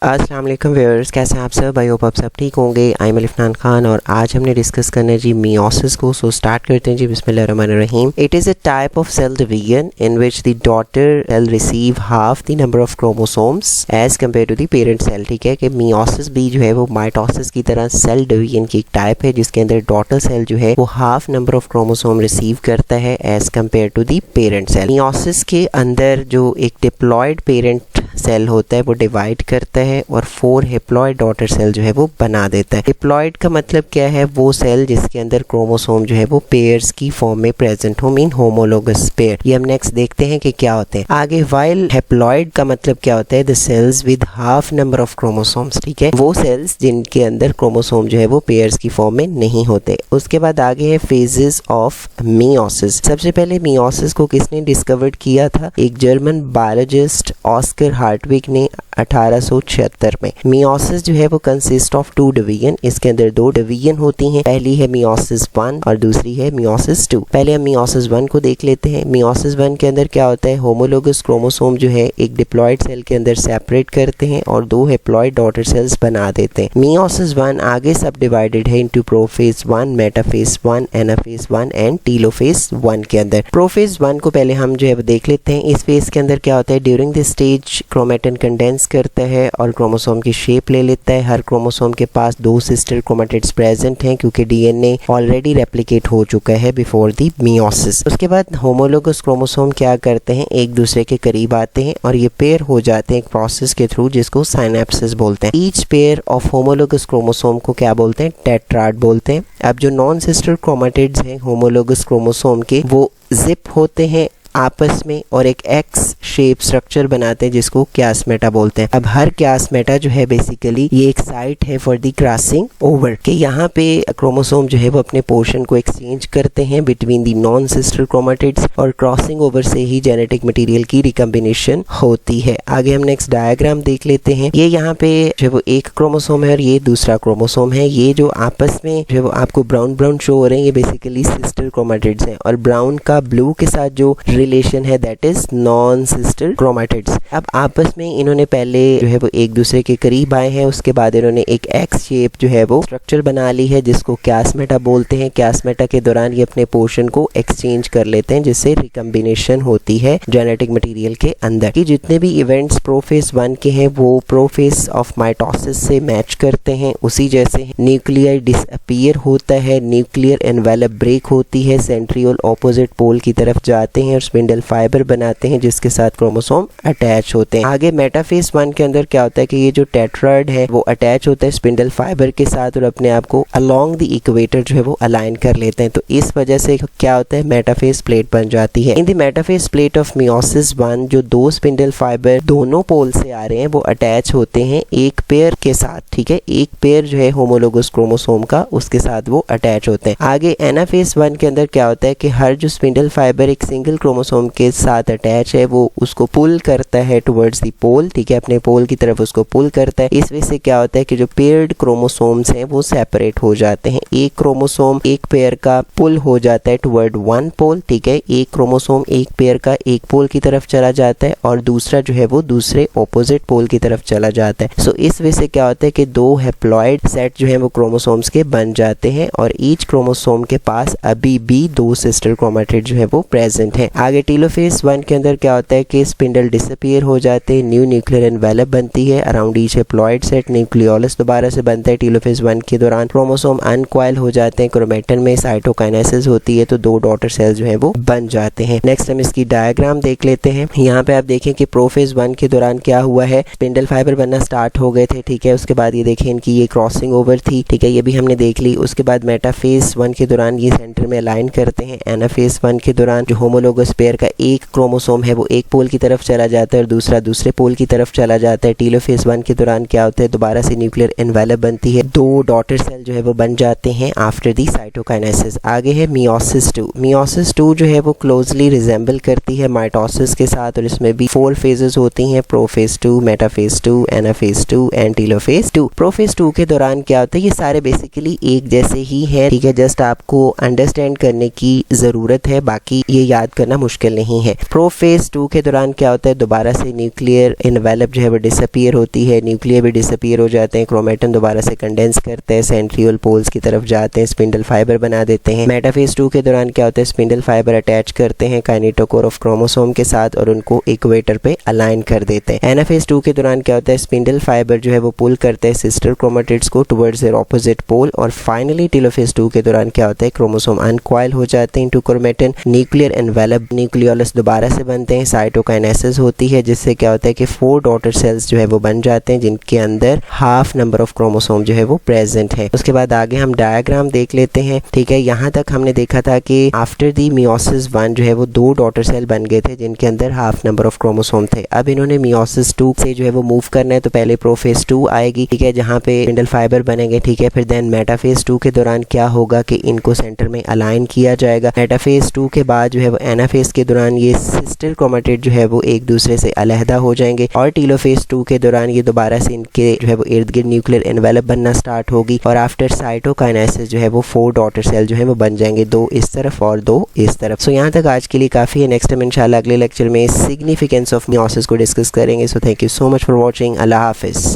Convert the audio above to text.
अस्सलाम वालेकुम व्यूअर्स, कैसे हैं आप सब? आई होप आप सब ठीक होंगे। आई एम इरफान खान और आज हमने डिस्कस करना है जी मियोसिस को। सो स्टार्ट करते हैं जी। बिस्मिल्लाहिर्रहमानिर्रहीम। It is a type of cell division in which the daughter cell receive half the number of chromosomes as compare to the parent cell. ठीक है कि मियोसिस भी जो है वो माइटोसिस की तरह सेल डिवीजन की एक टाइप है जिसके अंदर डॉटर सेल जो है वो half number of chromosome receive करता है as compare to the parent cell. Meiosis के अंदर जो एक डिप्लॉयड पेरेंट सेल होता है वो डिवाइड करता है और 4 हिप्लॉयड डॉटर सेल जो है वो बना देता है। हिप्लॉयड का मतलब क्या है? वो सेल जिसके अंदर क्रोमोसोम जो है वो पेयर्स की फॉर्म में प्रेजेंट हो, मीन होमोलोगस पेयर। ये हम नेक्स्ट देखते हैं कि क्या होते हैं आगे। वाइल हेप्लॉयड का मतलब क्या होता है? The cells with half number of chromosomes. ठीक है, वो सेल्स जिनके अंदर क्रोमोसोम जो है वो पेयर्स की फॉर्म में नहीं होते। उसके बाद आगे है फेजेस ऑफ मियोसिस। सबसे पहले मियोसिस को किसने डिस्कवर्ड किया था? एक जर्मन बायोलॉजिस्ट ऑस्कर हार्टविग ने 1876 में। मियोसिस जो है वो कंसिस्ट ऑफ 2 डिवीजन। इसके अंदर 2 डिवीजन होती हैं। पहली है मियोसिस 1 और दूसरी है मियोसिस 2। पहले हम मियोसिस 1 को देख लेते हैं। मियोसिस 1 के अंदर क्या होता है? होमोलोगस क्रोमोसोम जो है एक डिप्लॉयड सेल के अंदर सेपरेट करते हैं और 2 हैप्लॉयड डॉटर सेल्स बना देते हैं। मियोसिस 1 आगे सब डिवाइडेड है into prophase 1, metaphase 1, anaphase 1 and telophase 1 के अंदर। प्रोफेज 1 को पहले हम जो है देख लेते हैं। इस फेज के अंदर क्या होता है? During this stage chromatin condense करता है और क्रोमोसोम की शेप ले लेता है। हर क्रोमोसोम के पास 2 सिस्टर क्रोमेटिड्स प्रेजेंट हैं क्योंकि डीएनए ऑलरेडी रेप्लिकेट हो चुका है बिफोर द मियोसिस। उसके बाद होमोलोगस क्रोमोसोम क्या करते हैं? एक दूसरे के करीब आते हैं और ये पेयर हो जाते हैं एक प्रोसेस के थ्रू जिसको साइनेप्सिस बोलते हैं। Each pair of homologous chromosome को क्या बोलते हैं? टेट्राड बोलते हैं। अब जो नॉन सिस्टर क्रोमेटिड्स हैं होमोलोगस क्रोमोसोम के, वो जिप होते हैं आपस में और एक एक्स शेप स्ट्रक्चर बनाते हैं जिसको क्यासमेटा बोलते हैं। अब हर क्यासमेटा जो है बेसिकली ये एक साइट है फॉर द क्रॉसिंग ओवर के यहाँ पे क्रोमोसोम जो है वो अपने पोर्शन को एक्सचेंज करते हैं between the non sister chromatids और क्रॉसिंग ओवर से ही जेनेटिक मटेरियल की रिकम्बिनेशन होती है। आगे हम नेक्स्ट डायग्राम देख लेते हैं। ये यहाँ पे जो है वो एक क्रोमोसोम है और ये दूसरा क्रोमोसोम है। ये जो आपस में जो है वो आपको ब्राउन ब्राउन शो हो रहे हैं ये बेसिकली सिस्टर क्रोमेटिड्स हैं और ब्राउन का ब्लू के साथ जो रिलेशन है that is non sister chromatids. अब आपस में इन्होंने पहले जो है वो एक दूसरे के करीब आए हैं, उसके बाद इन्होंने एक एक्स शेप जो है वो स्ट्रक्चर बना ली है जिसको क्यासमेटा बोलते हैं। क्यासमेटा के दौरान ये अपने पोर्शन को एक्सचेंज कर लेते हैं जिससे रिकम्बिनेशन होती है जेनेटिक मटेरियल के अंदर। कि जितने भी इवेंट्स प्रोफेज 1 के हैं वो प्रोफेज ऑफ माइटोसिस से मैच करते हैं। उसी जैसे न्यूक्लियर डिसअपीयर होता है, न्यूक्लियर एनवेलप ब्रेक होती है, सेंट्रियोल ऑपोजिट पोल की तरफ जाते हैं और स्पिंडल फाइबर बनाते हैं जिसके साथ क्रोमोसोम अटैच होते हैं। आगे मेटाफेज 1 के अंदर क्या होता है कि ये जो टेट्राड है वो अटैच होता है स्पिंडल फाइबर के साथ और अपने आप को अलोंग द इक्वेटर जो है वो अलाइन कर लेते हैं। तो इस वजह से क्या होता है? मेटाफेज प्लेट बन जाती है। In the metaphase plate of meiosis 1 जो 2 स्पिंडल फाइबर दोनों पोल से आ रहे हैं वो अटैच होते हैं एक पेयर के साथ। ठीक है, एक पेयर जो है होमोलोगस क्रोमोसोम का उसके साथ वो अटैच होते हैं। आगे एनाफेज 1 के अंदर क्या होता है कि हर जो स्पिंडल फाइबर एक सिंगल क्रोमोसोम के साथ अटैच है वो उसको पुल करता है टुवर्ड्स द पोल। ठीक है, अपने पोल की तरफ उसको पुल करता है। इस वजह से क्या होता है कि जो पेयर्ड क्रोमोसोम्स हैं वो सेपरेट हो जाते हैं। एक क्रोमोसोम एक पेयर का पुल हो जाता है टुवर्ड 1 पोल। ठीक है, एक क्रोमोसोम एक पेयर का एक पोल की तरफ चला जाता है और दूसरा जो है वो दूसरे ऑपोजिट पोल की तरफ चला जाता है। सो इस वजह से क्या होता है कि 2 हैप्लॉयड सेट जो है वो क्रोमोसोम्स के बन जाते हैं और ईच क्रोमोसोम के पास अभी भी 2 सिस्टर क्रोमेटिड जो है वो प्रेजेंट है। आगे टेलोफेज 1 के अंदर क्या होता है कि स्पिंडल डिसअपीयर हो जाते हैं, न्यू न्यूक्लियर एनवेलप बनती है around each haploid set, nucleolus दोबारा से बनता है। टेलोफेज 1 के दौरान क्रोमोसोम अनकॉइल हो जाते हैं, क्रोमेटिन में साइटोकाइनेसिस होती है तो 2 डॉटर सेल्स जो है वो बन जाते हैं। नेक्स्ट हम इसकी डायग्राम देख लेते हैं। यहाँ पे आप देखें कि प्रोफेज 1 के दौरान क्या हुआ है, स्पिंडल फाइबर बनना स्टार्ट हो गए थे। ठीक है, उसके बाद ये देखें इनकी ये क्रॉसिंग ओवर थी। ठीक है, ये भी हमने देख ली। उसके बाद मेटाफेज 1 के दौरान ये सेंटर में अलाइन करते हैं। एनाफेज 1 के दौरान जो होमोलोगस पेयर का एक क्रोमोसोम है वो एक पोल की तरफ चला जाता है और दूसरा दूसरे पोल की तरफ चला जाता है। टेलोफेज 1 के दौरान क्या होता है? दोबारा से न्यूक्लियर एनवेलप बनती है, 2 डॉटर सेल जो है वो बन जाते हैं आफ्टर दी साइटोकाइनेसिस। आगे है मियोसिस 2। मियोसिस 2 जो है वो क्लोजली रिजेंबल करती है माइटोसिस के साथ और इसमें भी 4 फेजेस होती हैं, prophase 2, metaphase 2, anaphase 2 and telophase 2। Prophase 2 के दौरान क्या होता है? ये सारे बेसिकली एक जैसे ही हैं। ठीक है, जस्ट आपको अंडरस्टैंड करने की जरूरत है, बाकी ये याद करना मुश्किल नहीं है। प्रोफेज 2 के दौरान क्या होता है, दोबारा से न्यूक्लियर एनवेलप जो है वो डिसअपीयर होती है, न्यूक्लियर भी डिसअपीयर हो जाते हैं, क्रोमेटिन दोबारा से कंडेंस करते हैं, सेंट्रियोल पोल्स की तरफ जाते हैं, स्पिंडल फाइबर बना देते हैं। मेटाफेज 2 के दौरान क्या होता है, स्पिंडल फाइबर अटैच करते हैं काइनेटोकोर ऑफ क्रोमोसोम के साथ और उनको इक्वेटर पे अलाइन कर देते हैं। एनाफेज 2 के दौरान क्या होता है, स्पिंडल फाइबर जो है वो पुल करते हैं सिस्टर क्रोमेटिड्स को टुवर्ड्स देयर ऑपोजिट पोल। और फाइनली टेलोफेज 2 के दौरान क्या होता है, क्रोमोसोम अनकॉइल हो जाते हैं into chromatin, nuclear envelope nucleolus दोबारा से बनते हैं, साइटोकाइनेसिस होती है जिससे क्या होता है कि 4 डॉटर सेल्स जो है वो बन जाते हैं जिनके अंदर हाफ नंबर ऑफ क्रोमोसोम जो है वो प्रेजेंट है। उसके बाद आगे हम डायग्राम देख लेते हैं। ठीक है, यहाँ तक हमने देखा था कि आफ्टर दी मियोसिस 1 जो है वो 2 डॉटर सेल बन गए थे जिनके अंदर हाफ नंबर ऑफ क्रोमोसोम थे। अब इन्होंने मियोसिस 2 से जो है वो मूव करना है, तो पहले प्रोफेज 2 आएगी, ठीक है, जहाँ पे स्पिंडल फाइबर बनेंगे, ठीक है। फिर देन मेटाफेज 2 के दौरान क्या होगा कि इनको सेंटर में अलाइन किया जाएगा। मेटाफेज 2 के बाद जो है वो एनाफेज के दौरान ये सिस्टर क्रोमेटिड जो है वो एक दूसरे से अलहदा हो जाएंगे और टेलोफेज 2 के दौरान ये दोबारा से इनके जो है वो इर्द गिर्द न्यूक्लियर एनवेलप बनना स्टार्ट होगी और आफ्टर साइटोकाइनेसिस जो है वो 4 डॉटर सेल जो है वो बन जाएंगे, 2 इस तरफ और 2 इस तरफ। सो यहाँ तक आज के लिए काफ़ी है। नेक्स्ट टाइम इंशाल्लाह अगले लेक्चर में सिग्निफिकेंस ऑफ मियोसिस को डिस्कस करेंगे। So thank you so much for watching. Allah हाफिज़।